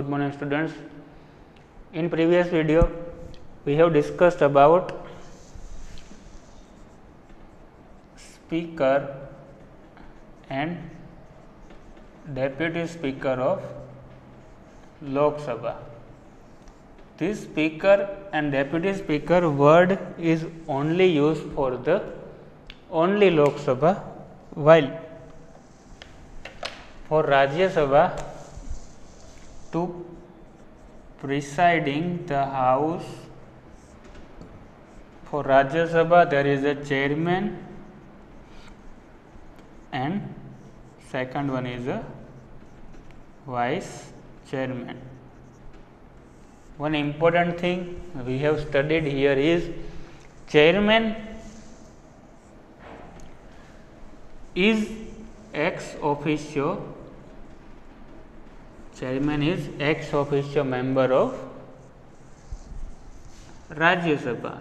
Good morning students. In previous video we have discussed about speaker and deputy speaker of Lok Sabha. This speaker and deputy speaker word is only used for the only Lok Sabha, while for Rajya Sabha to presiding the house, for Rajya Sabha there is a chairman and second one is a vice chairman. One important thing we have studied here is chairman is ex officio. Chairman is ex officio member of Rajya Sabha.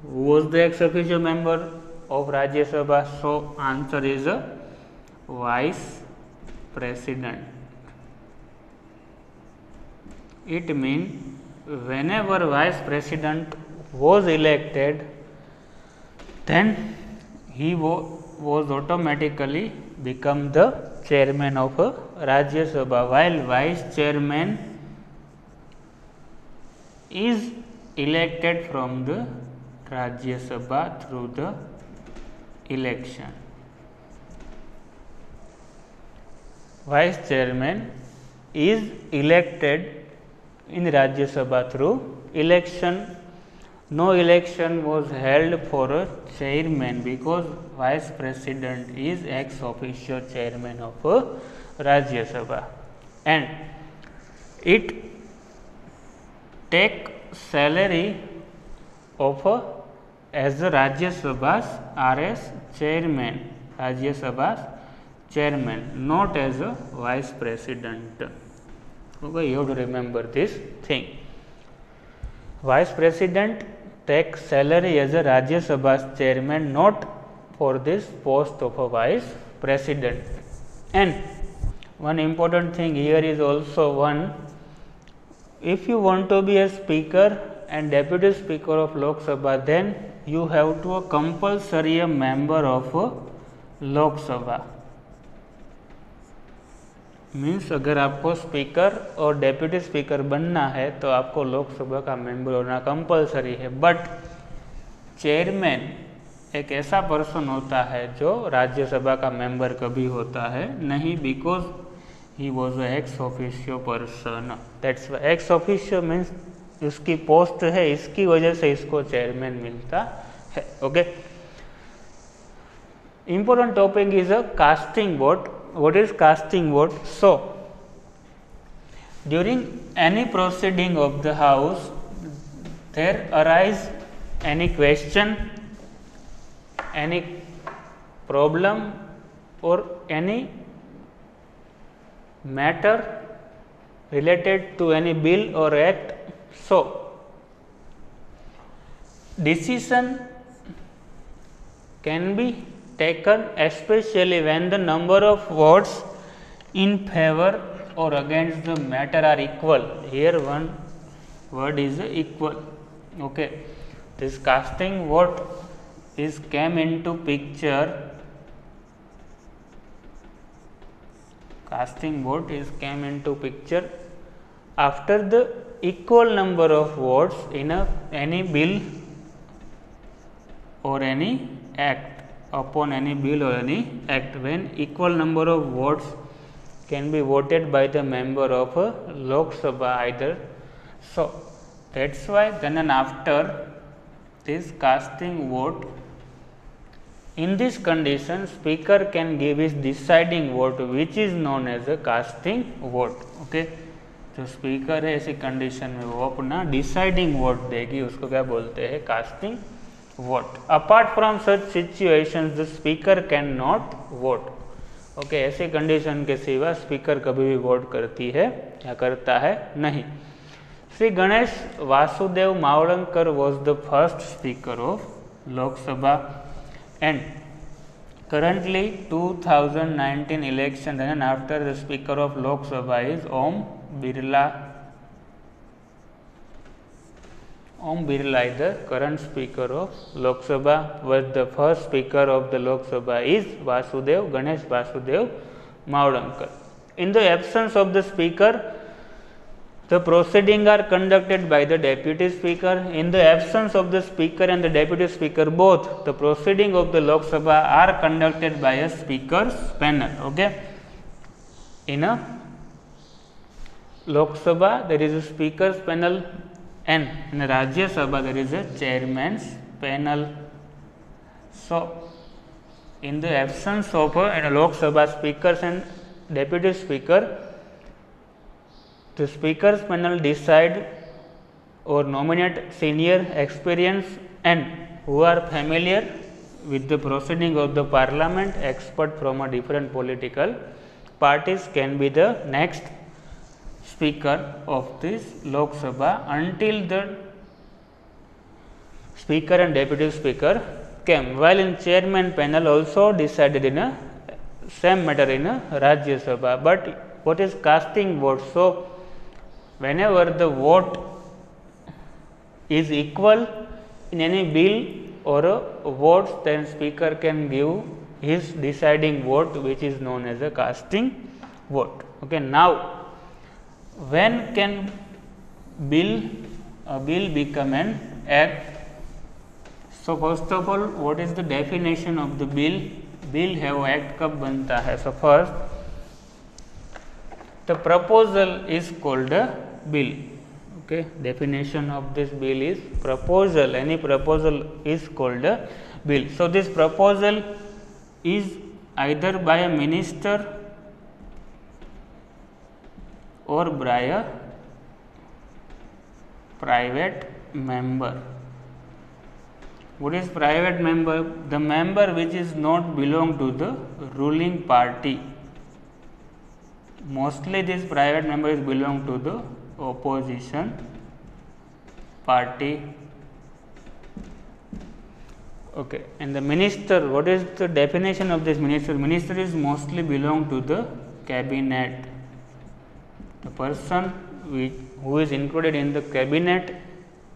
Who was the ex officio member of Rajya Sabha? So answer is a vice president. It means whenever vice president was elected, then he was automatically become the chairman of Rajya Sabha, while vice chairman is elected from the Rajya Sabha through the election. Vice chairman is elected in Rajya Sabha through election. No election was held for a chairman because vice president is ex officio chairman of Rajya Sabha, and it take salary of as a Rajya Sabha's RS chairman, Rajya Sabha's chairman, not as a vice president. Okay, you have to remember this thing. Vice president takes salary as a Rajya Sabha's chairman, not for this post of a vice president. And one important thing here is also one, if you want to be a speaker and deputy speaker of Lok Sabha, then you have to be compulsory a member of Lok Sabha. Means अगर आपको speaker और deputy speaker बनना है तो आपको लोकसभा का member होना compulsory है, बट चेयरमैन एक ऐसा पर्सन होता है जो राज्यसभा का मेंबर कभी होता है नहीं, because he was ex officio person. That's ex officio means उसकी पोस्ट है, इसकी वजह से इसको चेयरमैन मिलता है. Okay, important topic is a casting vote. What is casting vote? So, during any proceeding of the house, there arise any question, any problem or any matter related to any bill or act. So, decision can be taken especially when the number of votes in favor or against the matter are equal. Here one word is equal. Okay, this casting vote is came into picture. Casting vote is came into picture after the equal number of votes in any bill or any act, upon any bill or any act, when equal number of votes can be voted by the member of Lok Sabha either. So, that's why then and after this casting vote, in this condition speaker can give his deciding vote, which is known as a casting vote. Okay, जो speaker है ऐसी condition में वो अपना deciding vote देगी, उसको क्या बोलते हैं? Casting vote. Apart from such situations, the speaker cannot vote. Okay, ऐसे कंडीशन के सिवा स्पीकर कभी भी वोट करती है या करता है नहीं. Shri Ganesh Vasudev Mavalankar was the first speaker of Lok Sabha, and currently 2019 election and after the Speaker of Lok Sabha is Om Birla. Om Birla is the current Speaker of Lok Sabha, but the first Speaker of the Lok Sabha is Ganesh Vasudev Maudankar. In the absence of the Speaker, the proceedings are conducted by the Deputy Speaker. In the absence of the Speaker and the Deputy Speaker both, the proceedings of the Lok Sabha are conducted by a Speaker's panel. Okay. In a Lok Sabha, there is a Speaker's panel, and in Rajya Sabha there is a Chairman's panel. So, in the absence of in a Lok Sabha Speakers and Deputy Speaker, the Speaker's panel decide or nominate senior, experienced and who are familiar with the proceeding of the Parliament, expert from a different political parties can be the next Speaker of this Lok Sabha until the Speaker and Deputy Speaker came. While in Chairman panel also decided in a same matter in a Rajya Sabha, but what is casting vote? So, whenever the vote is equal in any bill or a votes, then Speaker can give his deciding vote, which is known as a casting vote. Okay. Now, when can a bill become an act? So, first of all, what is the definition of the bill? Bill have act कब बनता है? So, first, the proposal is called a bill. Okay, definition of this bill is proposal. Any proposal is called a bill. So, this proposal is either by a minister or by a private member. What is private member? The member which is not belong to the ruling party. Mostly this private member is belong to the opposition party. Okay. And the minister, what is the definition of this minister? Minister is mostly belong to the cabinet. The person who is included in the cabinet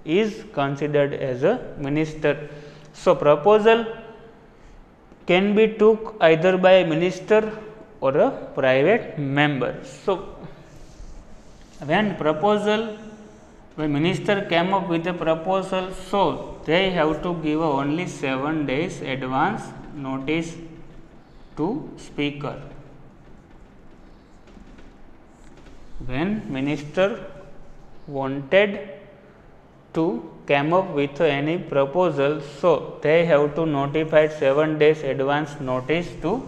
is considered as a minister. So, proposal can be took either by a minister or a private member. So, when minister came up with a proposal, so they have to give only 7 days advance notice to Speaker. When minister wanted to come up with any proposal, so they have to notify 7 days advance notice to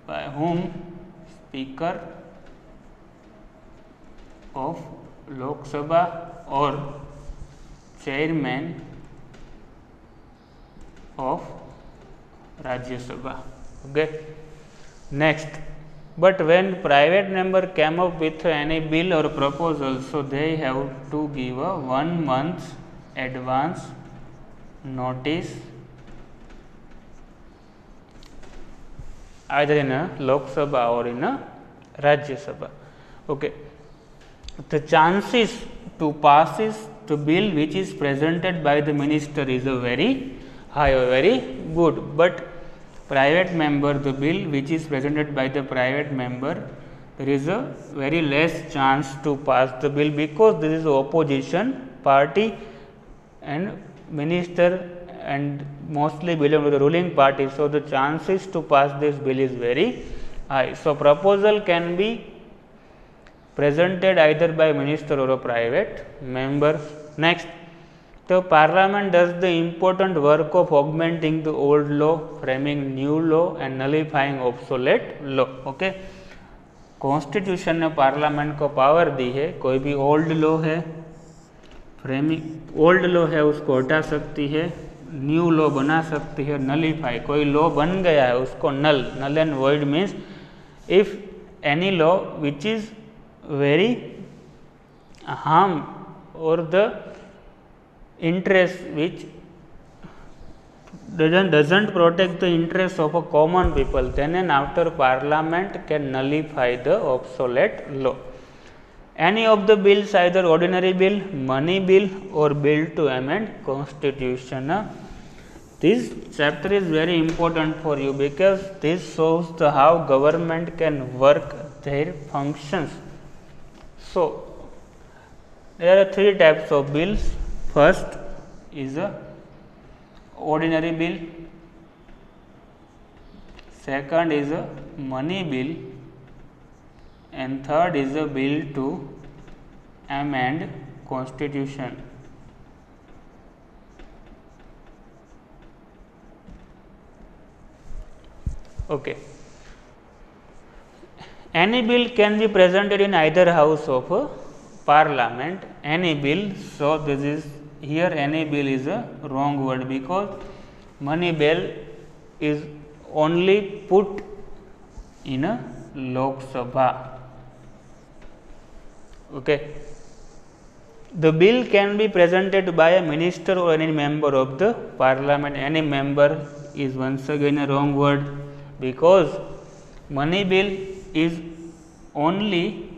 by whom? Speaker of Lok Sabha or Chairman of Rajya Sabha. Okay. Next, but when private member came up with any bill or proposal, so they have to give a 1 month advance notice either in a Lok Sabha or in a Rajya Sabha. Okay. The chances to pass the bill which is presented by the minister is a very high or very good, but private member, the bill which is presented by the private member, there is a very less chance to pass the bill because this is opposition party and minister and mostly belong to the ruling party. So, the chances to pass this bill is very high. So, proposal can be presented either by minister or a private member. Next, the Parliament does the important work of augmenting the old law, framing new law and nullifying obsolete law. Okay. Constitution ने parliament को power दी है, कोई भी old law है, framing old law है उसको हटा सकती है, न्यू लॉ बना सकती है, नलीफाई कोई लॉ बन गया है उसको null and void means if any law which is very harm or the interest which doesn't protect the interests of a common people, then and after Parliament can nullify the obsolete law. Any of the bills, either ordinary bill, money bill or bill to amend constitution. This chapter is very important for you because this shows the how government can work their functions. So, there are three types of bills. First is a ordinary bill, second is a money bill, and third is a bill to amend constitution. Okay. Any bill can be presented in either house of Parliament. Any bill, so this is here any bill is a wrong word because money bill is only put in a Lok Sabha. Okay. The bill can be presented by a minister or any member of the Parliament. Any member is once again a wrong word because money bill is only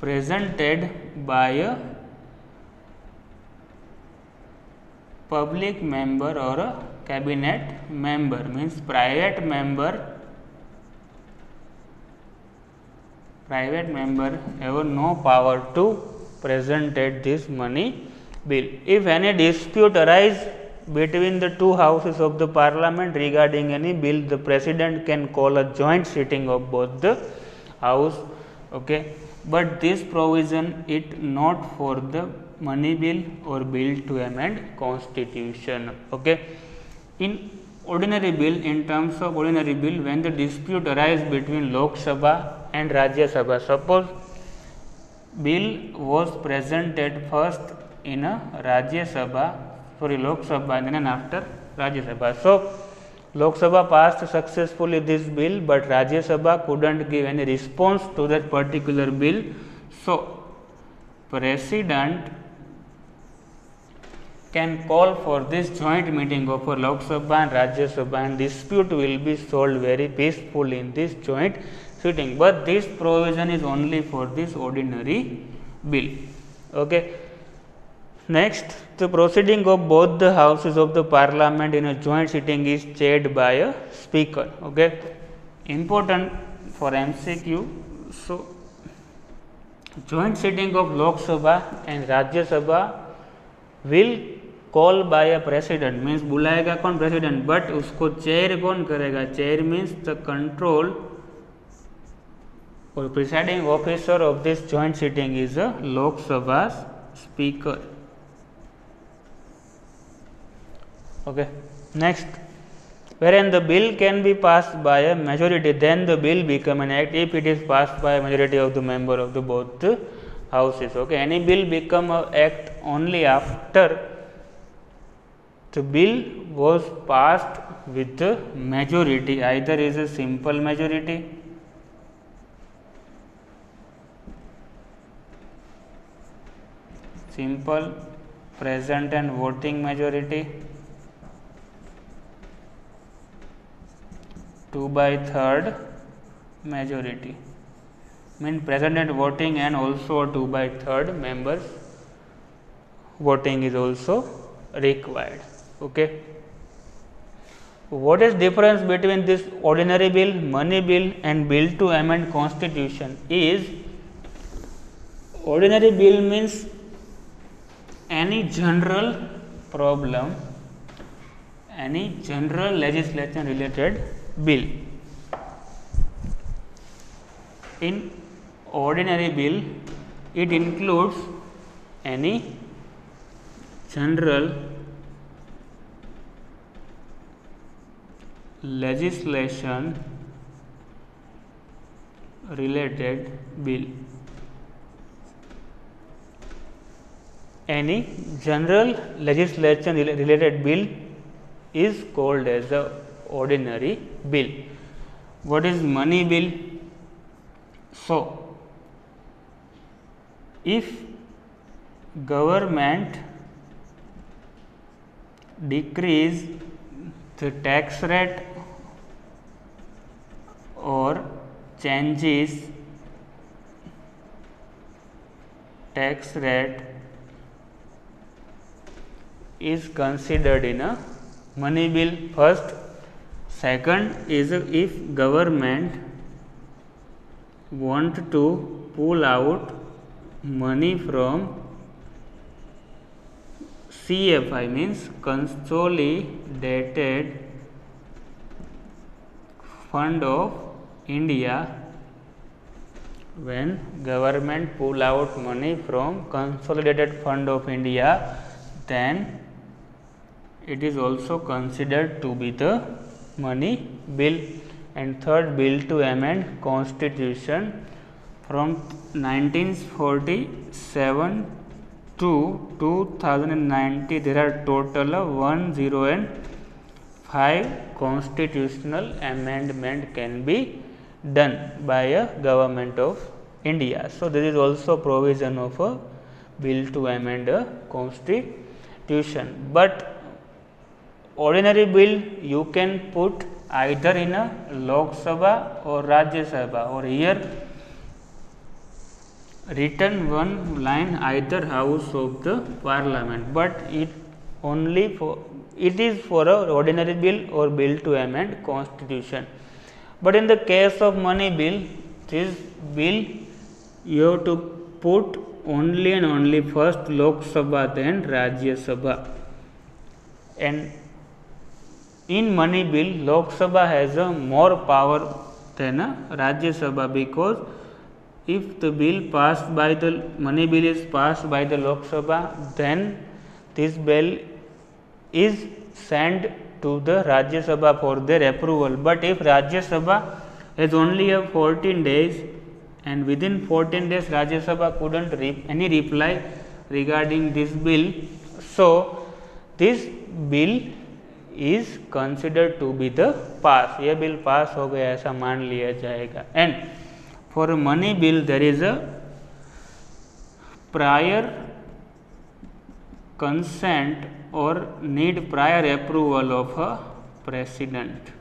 presented by a public member or a cabinet member, means private member have no power to present this money bill. If any dispute arise between the two houses of the Parliament regarding any bill, the President can call a joint sitting of both the house. Okay. But this provision is not for the money bill or bill to amend constitution. Okay. In ordinary bill, in terms of ordinary bill, when the dispute arises between Lok Sabha and Rajya Sabha, suppose bill was presented first in a Rajya Sabha, Lok Sabha and then after Rajya Sabha. So, Lok Sabha passed successfully this bill, but Rajya Sabha couldn't give any response to that particular bill. So, President can call for this joint meeting of Lok Sabha and Rajya Sabha, and dispute will be solved very peacefully in this joint sitting. But this provision is only for this ordinary bill. Okay. Next, the proceeding of both the houses of the Parliament in a joint sitting is chaired by a speaker. Okay. Important for MCQ. So, joint sitting of Lok Sabha and Rajya Sabha will call by a president, means बुलाएगा कौन president, but उसको chair कौन करेगा? Chair means the control or presiding officer of this joint sitting is a Lok Sabha's speaker. Okay. Next, wherein the bill can be passed by a majority, then the bill become an act if it is passed by a majority of the member of the both houses. Okay. Any bill become an act only after the bill was passed with the majority, either is a simple majority, simple, present and voting majority, 2/3 majority, mean present and voting and also 2/3 members voting is also required. Okay. What is difference between this ordinary bill, money bill and bill to amend constitution is ordinary bill means any general problem, any general legislation related bill. In ordinary bill, it includes any general legislation related bill. Any general legislation related bill is called as a ordinary bill. What is money bill? So, if government decrease the tax rate or changes tax rate is considered in a money bill. First. Second is if government want to pull out money from CFI, means Consolidated Fund of India. When government pull out money from Consolidated Fund of India, then it is also considered to be the money bill. And third, bill to amend Constitution from 1947 to 2090. There are total of 105 constitutional amendment can be done by a government of India. So there is also provision of a bill to amend a constitution. But ordinary bill you can put either in a Lok Sabha or Rajya Sabha, or here written one line either house of the parliament, but it is for a ordinary bill or bill to amend constitution. But in the case of money bill, this bill you have to put only and only first Lok Sabha, then Rajya Sabha. And in money bill, Lok Sabha has a more power than a Rajya Sabha, because if the bill passed by the money bill is passed by the Lok Sabha, then this bill is sent to the Rajya Sabha for their approval. But if Rajya Sabha has only a 14 days, and within 14 days Rajya Sabha couldn't any reply regarding this bill, so this bill is considered to be the pass. ये bill pass हो गया ऐसा मान लिया जाएगा. And for a money bill there is a prior consent or need prior approval of a president.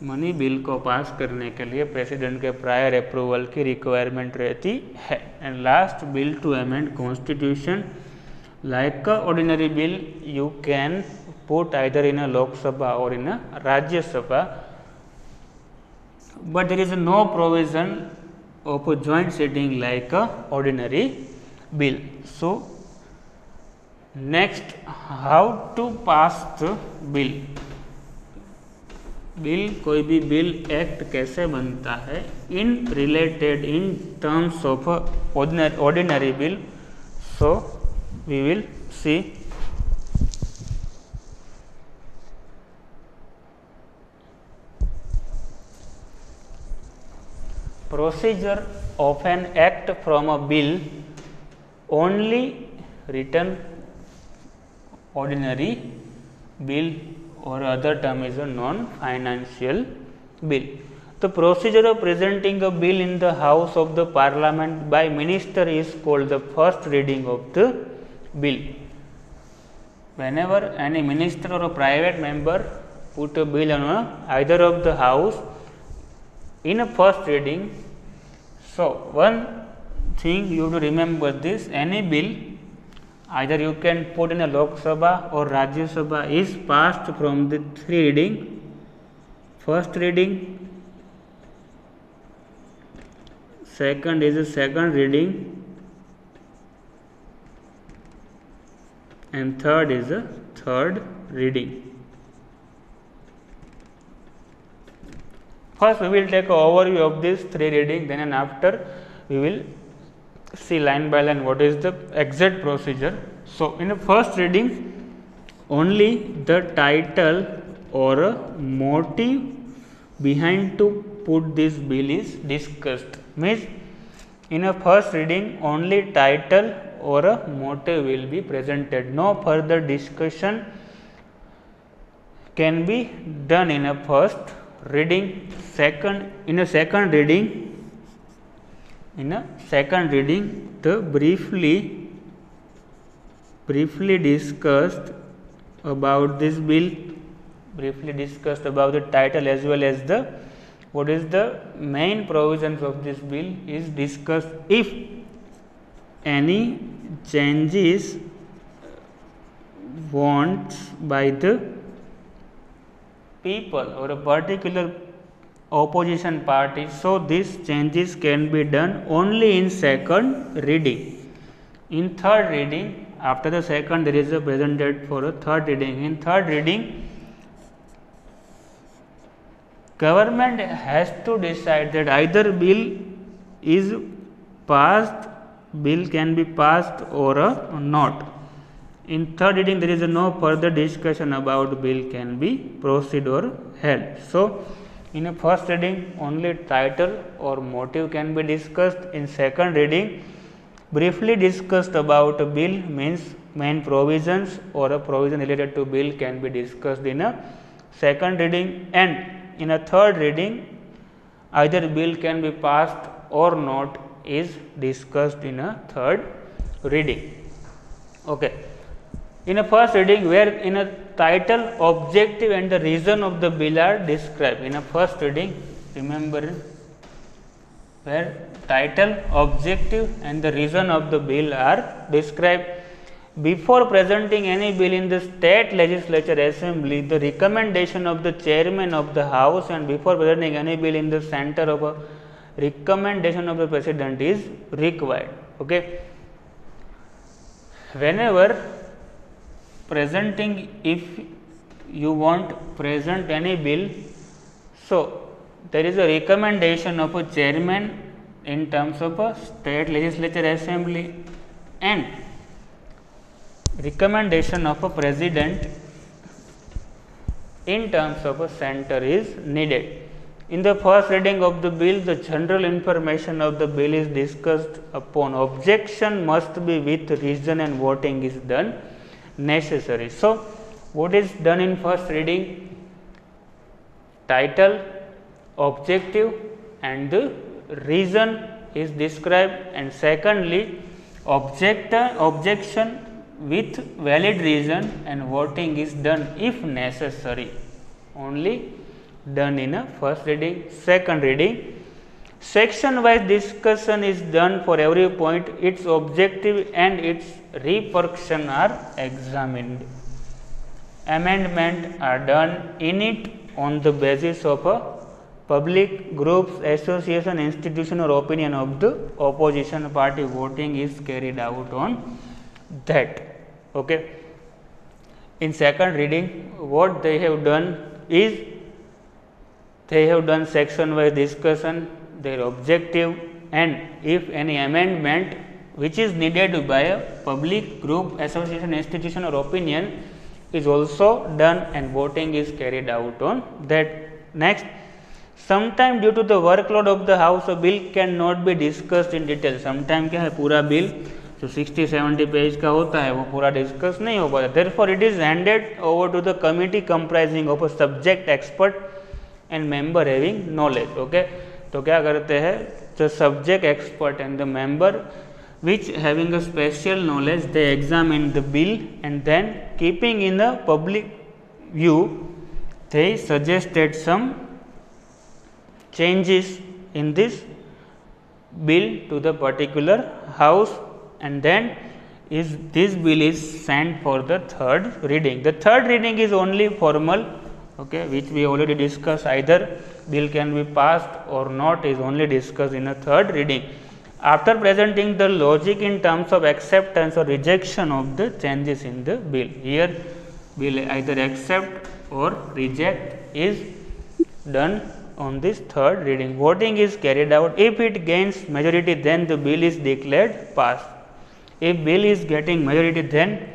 Money bill को पास करने के लिए प्रेसिडेंट के प्रायर अप्रूवल की रिक्वायरमेंट रहती है. And last, bill to amend constitution. Like a ordinary bill, you can put either in a Lok Sabha or in a Rajya Sabha, but there is no provision of a joint sitting like a ordinary bill. So, next, how to pass the bill. Bill, कोई भी bill act कैसे बनता है in related in terms of ordinary bill. So we will see. Procedure of an act from a bill only written ordinary bill or other term is a non-financial bill. The procedure of presenting a bill in the House of the Parliament by minister is called the first reading of the bill. Whenever any minister or a private member put a bill on either of the house in a first reading, so one thing you have to remember this: any bill either you can put in a Lok Sabha or Rajya Sabha is passed from the three reading. First reading, second is the second reading, and third is the third reading. First we will take an overview of this three reading, then and after we will see line by line what is the exact procedure. So, in the first reading only the title or a motive behind to put this bill is discussed. Means in a first reading only title or a motive will be presented. No further discussion can be done in a first reading. In a second reading, the briefly discussed about this bill, briefly discussed about the title as well as the what is the main provisions of this bill is discussed. If any changes wants by the people or a particular opposition party, so these changes can be done only in second reading. In third reading, after the second there is a presented for a third reading. In third reading, government has to decide that either bill is passed, bill can be passed or not. In third reading, there is no further discussion about bill can be proceed or held. So, in a first reading, only title or motive can be discussed. In second reading, briefly discussed about a bill means main provisions or a provision related to bill can be discussed in a second reading, and in a third reading, either bill can be passed or not is discussed in a third reading. Okay. In a first reading, where in a title, objective and the reason of the bill are described. In a first reading, remember, where title, objective and the reason of the bill are described. Before presenting any bill in the state legislature assembly, the recommendation of the chairman of the house, and before presenting any bill in the center of a recommendation of the president is required. Okay. Whenever presenting, if you want present any bill, so there is a recommendation of a chairman in terms of a state legislature assembly and recommendation of a president in terms of a center is needed. In the first reading of the bill, the general information of the bill is discussed upon. Objection must be with reason and voting is done necessary. So, what is done in first reading? Title, objective and the reason is described, and secondly, objection with valid reason and voting is done if necessary, only done in a first reading. Second reading, section wise discussion is done for every point, its objective and its repercussion are examined. Amendment are done in it on the basis of a public, groups, association, institution or opinion of the opposition party. Voting is carried out on that. Okay. In second reading, what they have done is they have done section wise discussion, their objective, and if any amendment which is needed by a public, group, association, institution or opinion is also done, and voting is carried out on that. Next, sometime due to the workload of the house, a bill cannot be discussed in detail. Sometime क्या है, पूरा bill जो 60-70 page का होता है वो पूरा discuss नहीं हो पाता. Therefore, it is handed over to the committee comprising of a subject expert and member having knowledge. Okay, तो क्या करते हैं, the subject expert and the member which having a special knowledge, they examine the bill and then keeping in the public view, they suggested some changes in this bill to the particular house, and then this bill is sent for the third reading. The third reading is only formal, okay, which we already discussed. Either bill can be passed or not is only discussed in a third reading. After presenting the logic in terms of acceptance or rejection of the changes in the bill, here bill either accept or reject is done on this third reading. Voting is carried out. If it gains majority, then the bill is declared passed. If bill is getting majority, then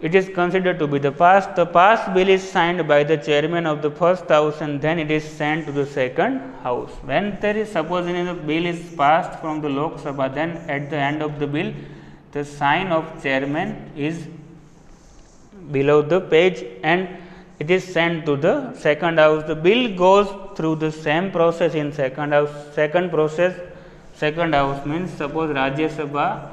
it is considered to be the passed. The passed bill is signed by the chairman of the first house and then it is sent to the second house. When there is, supposing the bill is passed from the Lok Sabha, then at the end of the bill, the sign of chairman is below the page and it is sent to the second house. The bill goes through the same process in second house. Second house means, suppose Rajya Sabha,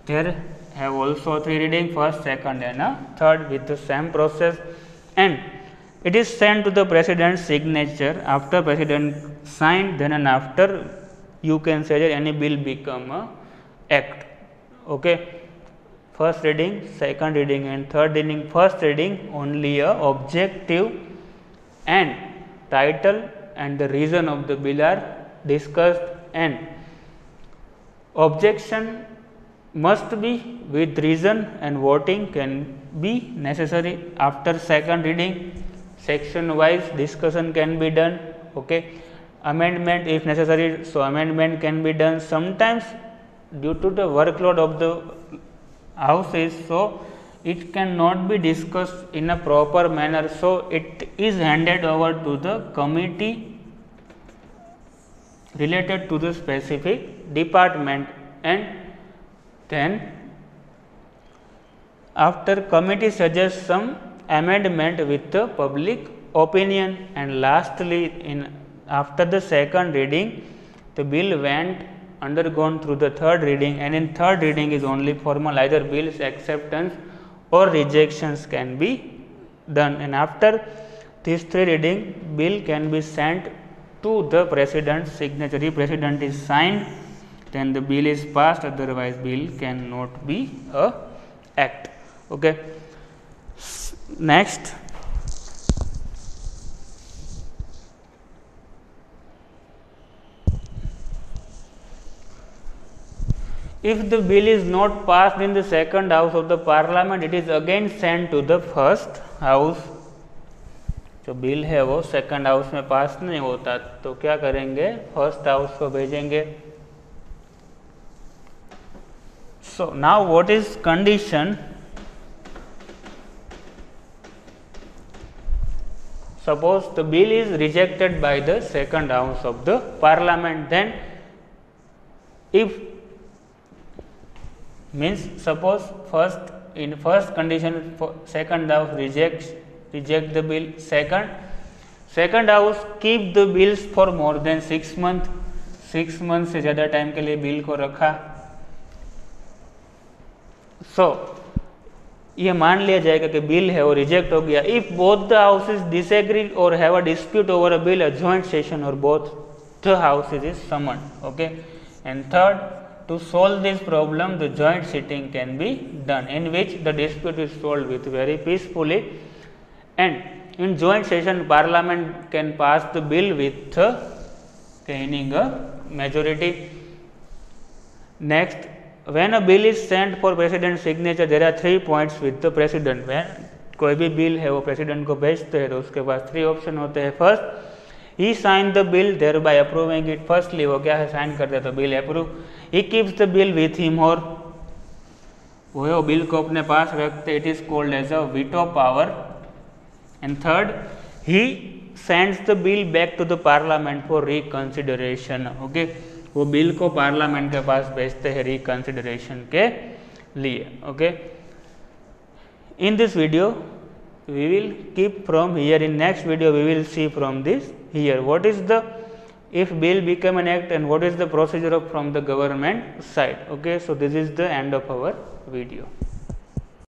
there have also 3 reading, first, second and third with the same process, and it is sent to the president's signature. After president signed, then and after you can say that any bill become a act. Okay. First reading, second reading and third reading. First reading only a objective and title and the reason of the bill are discussed, and objection must be with reason and voting can be necessary. After second reading, section wise discussion can be done. Okay. Amendment if necessary, so amendment can be done. Sometimes due to the workload of the houses, so it cannot be discussed in a proper manner, so it is handed over to the committee related to the specific department, and then after committee suggests some amendment with the public opinion, and lastly after the second reading the bill went undergone through the third reading, and in third reading is only formal, either bill's acceptance or rejections can be done, and after this 3 reading bill can be sent to the president's signature. If president is signed, then the bill is passed, otherwise bill cannot be a act. Okay. Next, if the bill is not passed in the second house of the parliament, it is again sent to the first house. जो bill है वो second house में पास नहीं होता, तो क्या करेंगे, first house को भेजेंगे. So now what is condition? Suppose the bill is rejected by the second house of the parliament, then if means suppose first condition second house reject the bill, second house keep the bills for more than 6 months, 6 months से ज़्यादा time के लिए bill को रखा. सो ये मान लिया जाएगा कि बिल है वो रिजेक्ट हो गया. If both the houses disagree और have a dispute over a bill, a joint session और both the houses is summoned. Okay. And third, to solve this problem, the joint sitting can be done, in which the dispute is solved with very peacefully, and in joint session parliament can pass the bill with gaining a majority. Next, when a bill is sent for president's signature, there are 3 points with the president. when कोई भी bill है वो president को भेजते हैं तो उसके पास 3 option होते हैं. First, he signed the bill thereby approving it. Firstly वो क्या है, साइन करते हैं तो bill approve. he keeps the bill with him, और वो बिल को अपने पास रखते, it is called as a veto power. and third, he sends the bill back to the parliament for reconsideration. okay, वो बिल को पार्लियामेंट के पास भेजते हैं रिकंसिडरेशन के लिए. okay, in this video we will keep from here. In next video we will see from this here what is the if bill become an act and what is the procedure of from the government side. okay, so this is the end of our video.